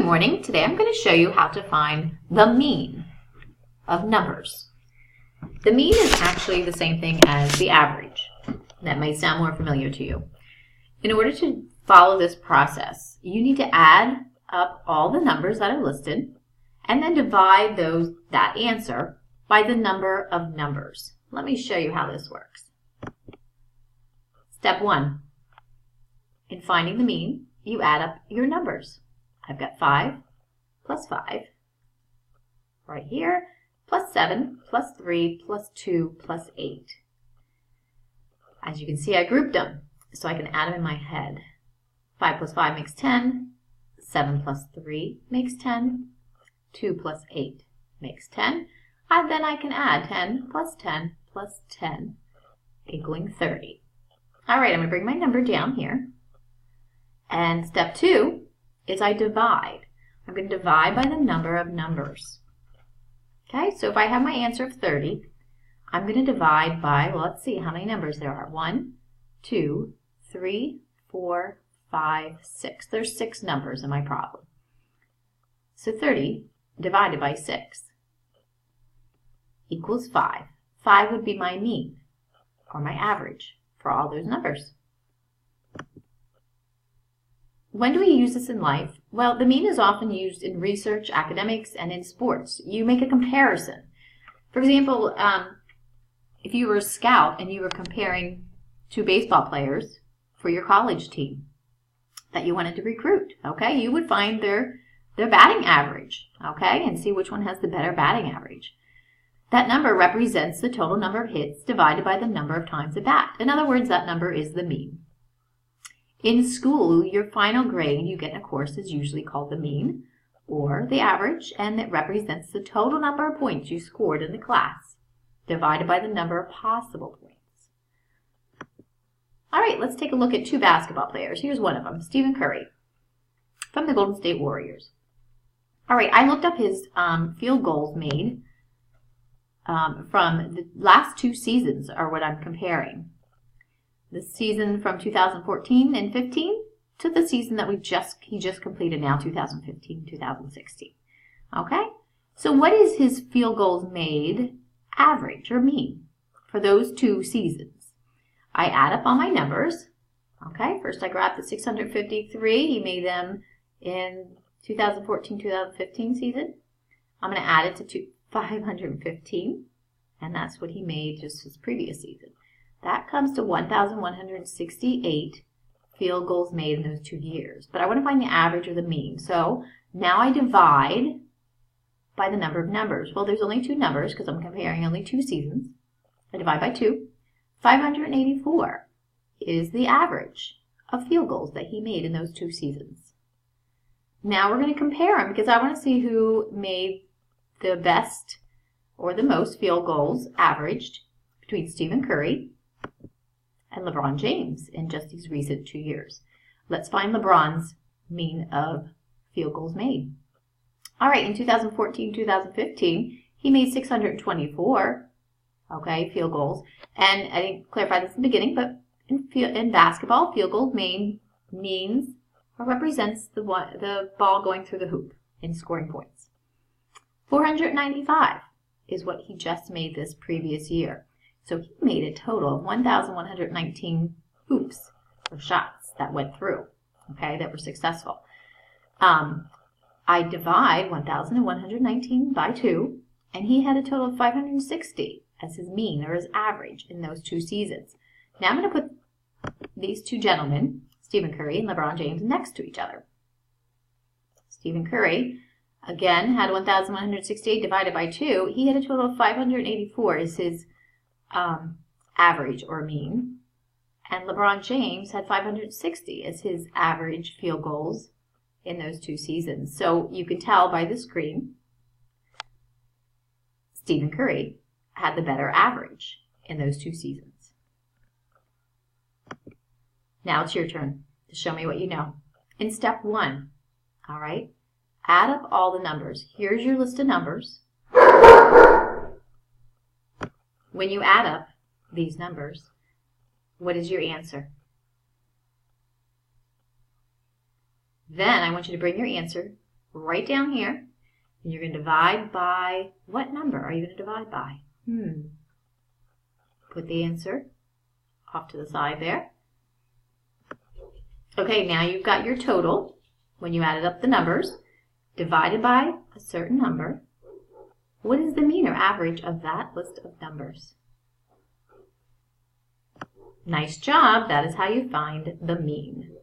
Good morning. Today I'm going to show you how to find the mean of numbers. The mean is actually the same thing as the average. That may sound more familiar to you. In order to follow this process, you need to add up all the numbers that are listed and then divide that answer by the number of numbers. Let me show you how this works. Step 1. In finding the mean, you add up your numbers. I've got 5 plus 5 right here, plus 7 plus 3 plus 2 plus 8. As you can see, I grouped them so I can add them in my head. 5 plus 5 makes 10, 7 plus 3 makes 10, 2 plus 8 makes 10, and then I can add 10 plus 10 plus 10 equaling 30. All right, I'm going to bring my number down here. And step 2 is I divide. I'm going to divide by the number of numbers. Okay, so if I have my answer of 30, I'm going to divide by, well, let's see how many numbers there are. 1, 2, 3, 4, 5, 6. There's 6 numbers in my problem. So 30 divided by 6 equals 5. 5 would be my mean, or my average, for all those numbers. When do we use this in life? Well, the mean is often used in research, academics, and in sports. You make a comparison. For example, if you were a scout and you were comparing 2 baseball players for your college team that you wanted to recruit, okay, you would find their batting average, okay, and see which one has the better batting average. That number represents the total number of hits divided by the number of times at bat. In other words, that number is the mean. In school, your final grade you get in a course is usually called the mean or the average, and it represents the total number of points you scored in the class divided by the number of possible points. All right, let's take a look at 2 basketball players. Here's one of them, Stephen Curry from the Golden State Warriors. All right, I looked up his field goals made from the last 2 seasons are what I'm comparing. The season from 2014 and 15 to the season that he just completed now, 2015-2016. Okay? So what is his field goals made average or mean for those 2 seasons? I add up all my numbers. Okay? First I grab the 653. He made them in 2014-2015 season. I'm going to add it to 515, and that's what he made just his previous season. That comes to 1,168 field goals made in those 2 years. But I want to find the average or the mean. So now I divide by the number of numbers. Well, there's only 2 numbers because I'm comparing only 2 seasons. I divide by 2. 584 is the average of field goals that he made in those 2 seasons. Now we're going to compare them because I want to see who made the best or the most field goals averaged between Stephen Curry and LeBron James in just these recent 2 years. Let's find LeBron's mean of field goals made. All right, in 2014-2015, he made 624, okay, field goals. And I didn't clarify this in the beginning, but in basketball, field goals means or represents the ball going through the hoop in scoring points. 495 is what he just made this previous year. So he made a total of 1,119 hoops or shots that went through, okay, that were successful. I divide 1,119 by 2, and he had a total of 560 as his mean or his average in those 2 seasons. Now I'm going to put these 2 gentlemen, Stephen Curry and LeBron James, next to each other. Stephen Curry, again, had 1,168 divided by 2. He had a total of 584 as his average or mean, and LeBron James had 560 as his average field goals in those 2 seasons. So you can tell by the screen, Stephen Curry had the better average in those 2 seasons. Now it's your turn to show me what you know. In step 1, all right, add up all the numbers. Here's your list of numbers. When you add up these numbers, what is your answer? Then I want you to bring your answer right down here, and you're going to divide by, what number are you going to divide by? Put the answer off to the side there. Okay, now you've got your total, when you added up the numbers, divided by a certain number. What is the mean or average of that list of numbers? Nice job. That is how you find the mean.